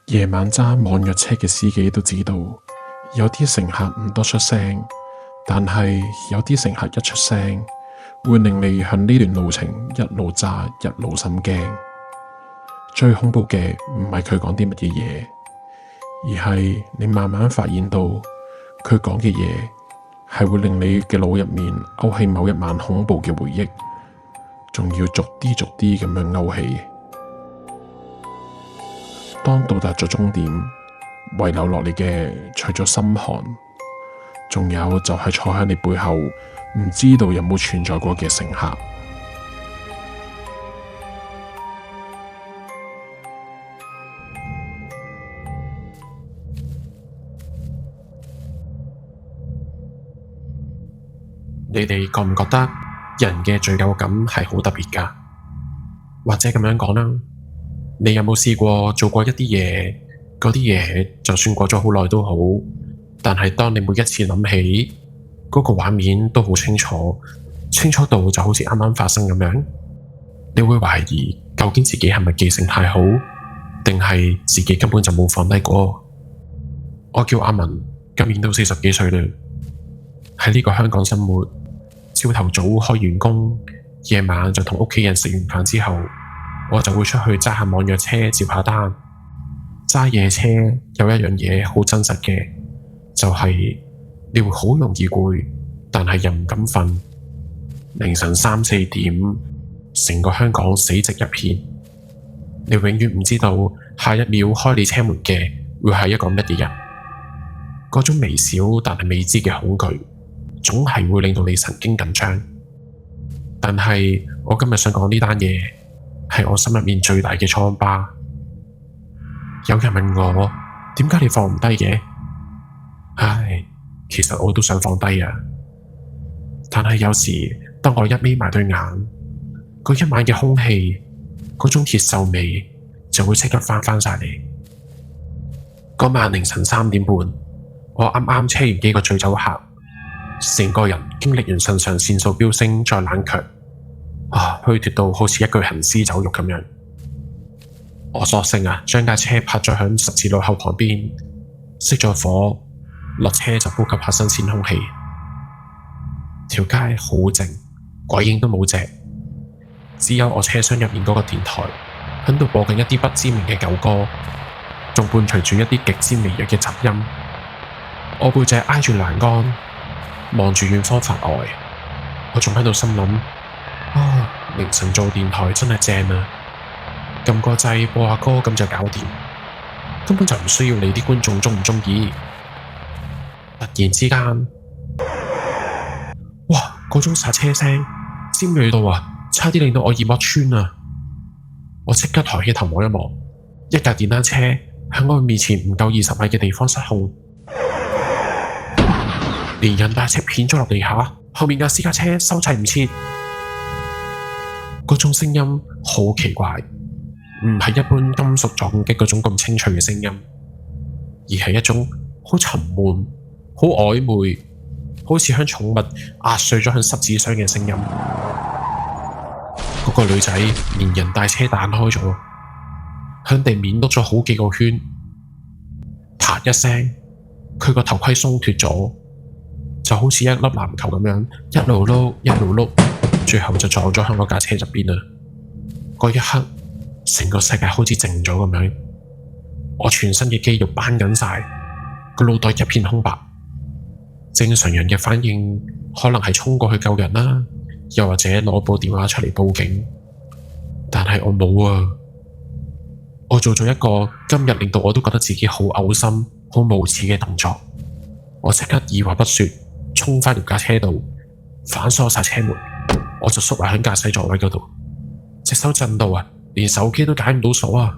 夜晚揸網約車嘅司機都知道，有啲乘客唔多出聲，但係有啲乘客一出聲，會令你向呢段路程一路揸一路心驚。最恐怖嘅唔係佢講啲乜嘢嘢，而係你慢慢發現到佢講嘅嘢係會令你嘅腦入面勾起某一晚恐怖嘅回憶，仲要逐啲逐啲咁樣勾起。當到達咗終點，遺留落嚟嘅除咗心寒，仲有就係坐喺你背後唔知道有冇存在過嘅乘客。你哋覺唔覺得人嘅罪疚感係好特別㗎？或者咁樣講啦，你有冇試過做過一啲嘢？嗰啲嘢就算過咗好耐都好，但係當你每一次諗起嗰個畫面都好清楚，清楚到就好似啱啱發生咁樣，你會懷疑究竟自己係咪記性太好，定係自己根本就冇放低過？我叫阿文，今年都40幾歲啦，喺呢個香港生活，朝頭早開完工，夜晚就同屋企人食完飯之後，我就會出去揸下網約車接下單。揸夜車有一樣嘢好真實嘅，就係你會好容易攰，但係又唔敢瞓。凌晨3、4點，成個香港死寂一片，你永遠唔知道下一秒開你車門嘅會係一個乜嘢人。嗰種微小但係未知嘅恐懼，總係會令到你神經緊張。但係我今日想講呢單嘢，係我心入面最大嘅瘡疤。有人問我，點解你放唔低嘅？唉，其實我都想放低啊，但係有時當我一眯埋對眼，嗰一晚嘅空氣，嗰種鐵鏽味就會即刻翻晒嚟。嗰晚凌晨3點半，我啱啱車完幾個醉酒客，成個人經歷完腎上腺素飆升再冷卻，虛脫到好似一具行屍走肉咁樣。我索性將架車泊咗響十字路口旁邊，熄咗火，落車就呼吸下新鮮空氣。條街好靜，鬼影都冇隻，只有我車廂入面嗰個電台響度播緊一啲不知名嘅舊歌，仲伴隨住一啲極之微弱嘅雜音。我背脊挨住欄杆，望住遠方發呆，我仲喺度心諗：凌晨做電台真係正啊！撳個掣播下歌咁就搞掂，根本就唔需要理啲觀眾鍾唔鍾意。突然之間，哇！嗰種剎車聲尖銳到差啲令到我耳膜穿啊！我即刻抬起頭望一望，一架電單車喺我面前唔夠20米嘅地方失控，連人帶車片咗落地下，後面架私家車收掣唔切。嗰種聲音好奇怪，唔係一般金屬撞擊嗰種咁清脆嘅聲音，而係一種好沉悶、好曖昧，好似向寵物壓碎咗向濕紙箱嘅聲音。嗰個女仔連人帶車彈開咗，向地面碌咗好幾個圈，啪一聲，佢個頭盔鬆脫咗，就好似一粒籃球咁樣，一路碌一路碌，最後就撞咗喺我架車入邊啦。嗰一刻，成個世界好似靜咗咁樣，我全身嘅肌肉繃緊晒，個腦袋一片空白。正常人嘅反應可能係衝過去救人啦，又或者攞部電話出嚟報警，但係我冇啊！我做咗一個今日令到我都覺得自己好嘔心、好無恥嘅動作。我即刻二話不說，衝返入架車度，反鎖晒車門，我就縮埋喺駕駛座位嗰度，隻手震到連手機都解唔到鎖啊！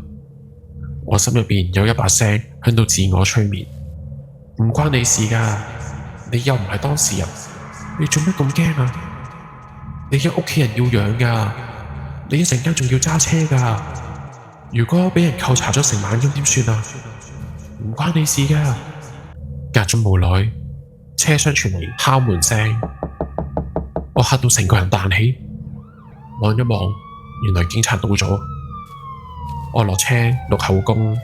我心入邊有一把聲響度自我催眠，唔關你事噶，你又唔係當事人，你做咩咁驚啊？你有屋企人要養噶，你一陣間仲要揸車噶，如果俾人扣查咗成晚咁點算啊？唔關你事噶。隔咗冇耐，車廂傳嚟敲門聲，我嚇到成個人彈起，望一望，原來警察到咗。我落車錄口供，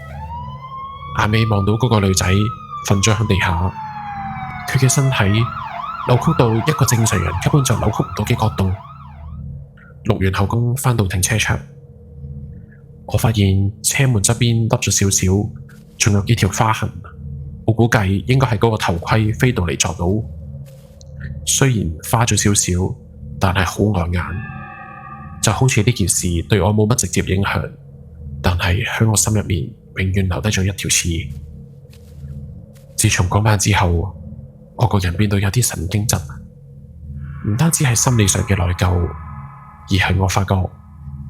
眼尾望到嗰個女仔瞓咗喺地下，佢嘅身體扭曲到一個正常人根本就扭曲唔到嘅角度。錄完口供返到停車場，我發現車門側邊凹咗少少，仲有幾條花痕。我估計應該係嗰個頭盔飛到嚟撞到，雖然花咗少少，但係好礙眼，就好似呢件事對我冇乜直接影響，但係喺我心入面永遠留低咗一條刺。自從嗰晚之後，我個人變到有啲神經質，唔單止係心理上嘅內疚，而係我發覺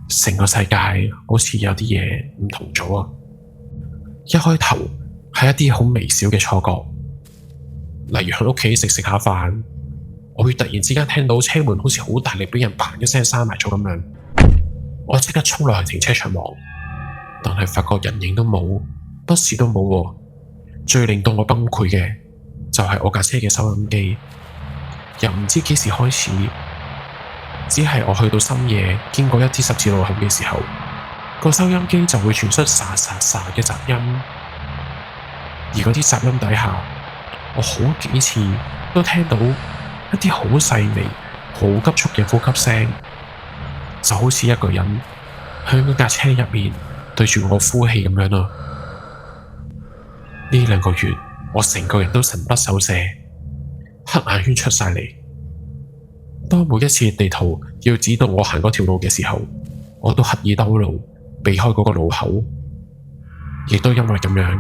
成個世界好似有啲嘢唔同咗啊！一開頭係一啲好微小嘅錯覺，例如喺屋企食下飯，我會突然之間聽到車門好似好大力俾人嘭一聲閂埋咗咁樣，我即刻衝落去停車場望，但係發覺人影都冇，乜事都冇喎。最令到我崩潰嘅就係我架車嘅收音機，由唔知幾時開始，只係我去到深夜經過一啲十字路口嘅時候，個收音機就會傳出沙沙沙嘅雜音，而嗰啲雜音底下，我好幾次都聽到一啲好細微、好急促嘅呼吸聲，就好似一個人喺嗰架車入面對住我呼氣咁樣咯。呢2個月，我成個人都神不守舍，黑眼圈出晒嚟。當每一次地圖要指導我行嗰條路嘅時候，我都刻意兜路，避開嗰個路口。亦都因為咁樣，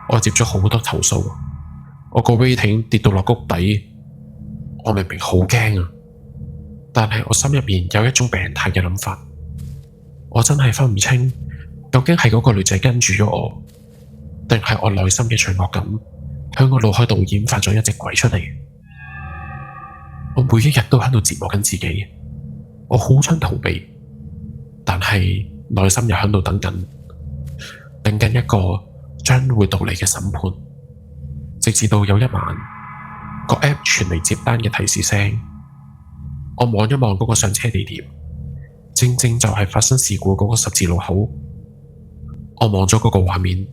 我接咗好多投訴。我個 rating 跌到落谷底，我明明好驚啊，但係我心入面有一種病態嘅諗法，我真係分唔清究竟係嗰個女仔跟住咗我，定係我內心嘅罪惡感喺我腦海度演化咗一隻鬼出嚟。我每一日都喺度折磨緊自己，我好想逃避，但係內心又喺度等緊一個將會到嚟嘅審判。直至到有一晚，個 app 傳嚟接單嘅提示聲，我望一望嗰個上車地點，正正就係發生事故嗰個十字路口。我望咗嗰個畫面，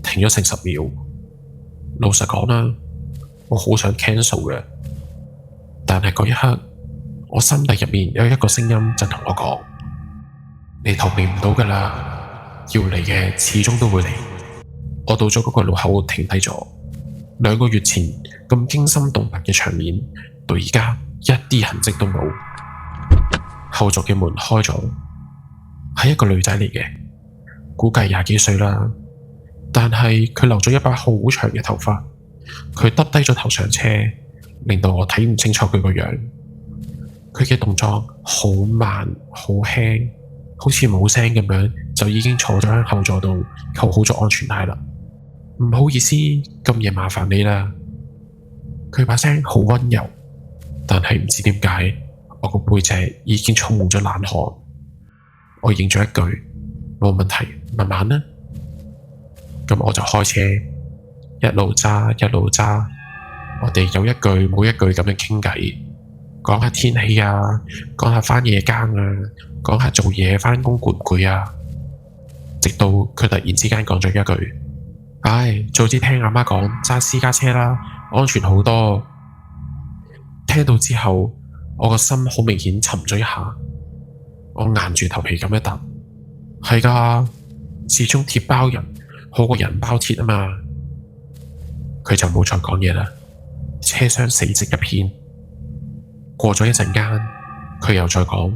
停咗成10秒。老實講啦，我好想 cancel 嘅，但係嗰一刻，我心底入面有一個聲音就同我講：你逃避唔到噶啦，要嚟嘅始終都會嚟。我到咗嗰個路口停低咗。2個月前咁驚心動魄嘅場面，到而家一啲痕跡都冇。後座嘅門開咗，係一個女仔嚟嘅，估計20幾歲啦。但係佢留咗一把好長嘅頭髮，佢耷低咗頭上車，令到我睇唔清楚佢個樣。佢嘅動作好慢好輕，好似冇聲咁樣，就已經坐咗喺後座度扣好咗安全帶啦。唔好意思，咁夜麻煩你啦。佢把聲好溫柔，但係唔知點解，我個背脊已經充滿咗冷汗。我應咗一句：冇問題，慢慢啦。咁我就開車，一路揸，我哋有一句冇一句咁樣傾偈，講下天氣啊，講下返夜更啊，講下做嘢返工攰唔攰啊。直到佢突然之間講咗一句：唉，早知聽阿媽講揸私家車啦，安全好多。聽到之後，我個心好明顯沉咗一下，我硬住頭皮咁一答：係㗎，始終鐵包人好過人包鐵啊嘛。佢就冇再講嘢啦，車廂死寂一片。過咗一陣間，佢又再講：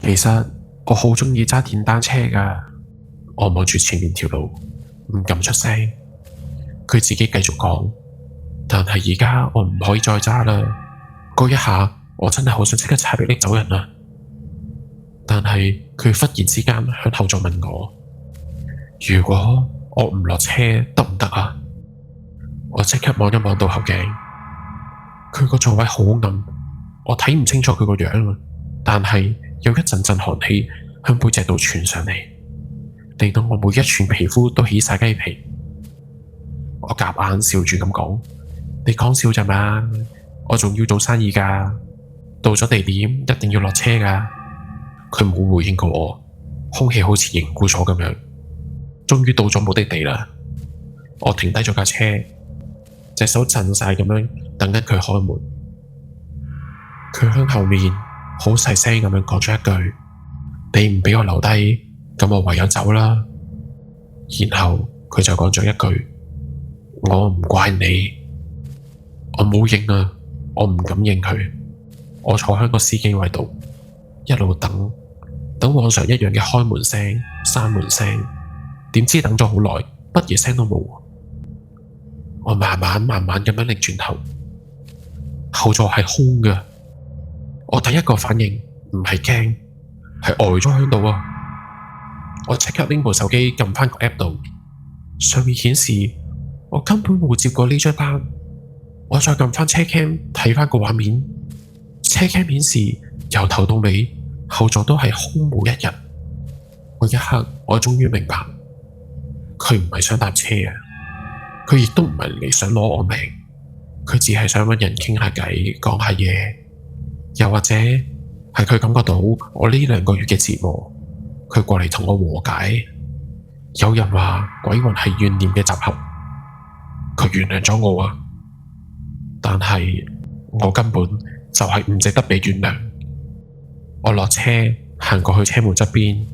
其實我好鍾意揸電單車㗎。我望住前面條路，唔敢出聲。佢自己繼續講：但係而家我唔可以再揸啦。嗰一下，我真係好想即刻踩迫力走人啦。但係佢忽然之間向後座問我：如果我唔落車得唔得啊？我即刻望一望倒後鏡，佢個座位好暗，我睇唔清楚佢個樣，但係有一陣陣寒氣向背脊度傳上嚟，令到我每一寸皮膚都起晒雞皮。我夾硬笑住咁講：你講笑咋嘛？我仲要做生意㗎，到咗地點一定要落車㗎。佢冇回應過我，空氣好似凝固咗咁樣。終於到咗目的地啦，我停低咗架車，隻手震晒咁樣等緊佢開門。佢向後面好細聲咁樣講咗一句：你唔俾我留低，咁我唯有走啦。然後佢就講咗一句：我唔怪你。我冇應啊，我唔敢應佢。我坐喺個司機位度，一路等往常一樣嘅開門聲、閂門聲。點知等咗好耐，乜嘢聲都冇。我慢慢咁樣擰轉頭，後座係空嘅。我第一個反應唔係驚，係呆咗喺度啊！我即刻拎部手機撳翻個 app 度，上面顯示我根本冇接過呢張單。我再撳翻車 cam 睇翻個畫面，車 cam 顯示由頭到尾後座都係空無一人。嗰一刻我終於明白，佢唔係想搭車啊，佢亦都唔係嚟想攞我命，佢只係想搵人傾下偈，講下嘢，又或者係佢感覺到我呢2個月嘅折磨，佢過嚟同我和解。有人話鬼魂係怨念嘅集合，佢原諒咗我啊，但係我根本就係唔值得被原諒。我落車行過去車門側邊，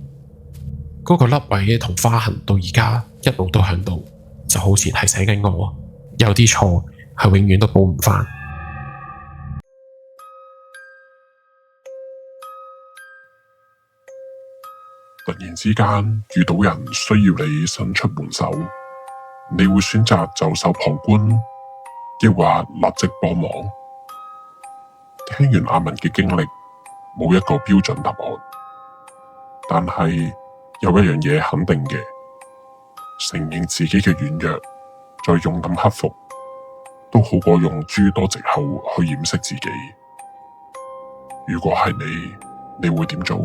嗰個凹位同花痕到而家一路都響度，就好似提醒緊我，有啲錯係永遠都補唔返。突然之間遇到人需要你伸出援手，你會選擇袖手旁觀，抑或立即幫忙？聽完阿文嘅經歷，冇一個標準答案，但係有一樣嘢肯定嘅，承認自己嘅軟弱，再勇敢克服，都好過用諸多藉口去掩飾自己。如果係你會點做？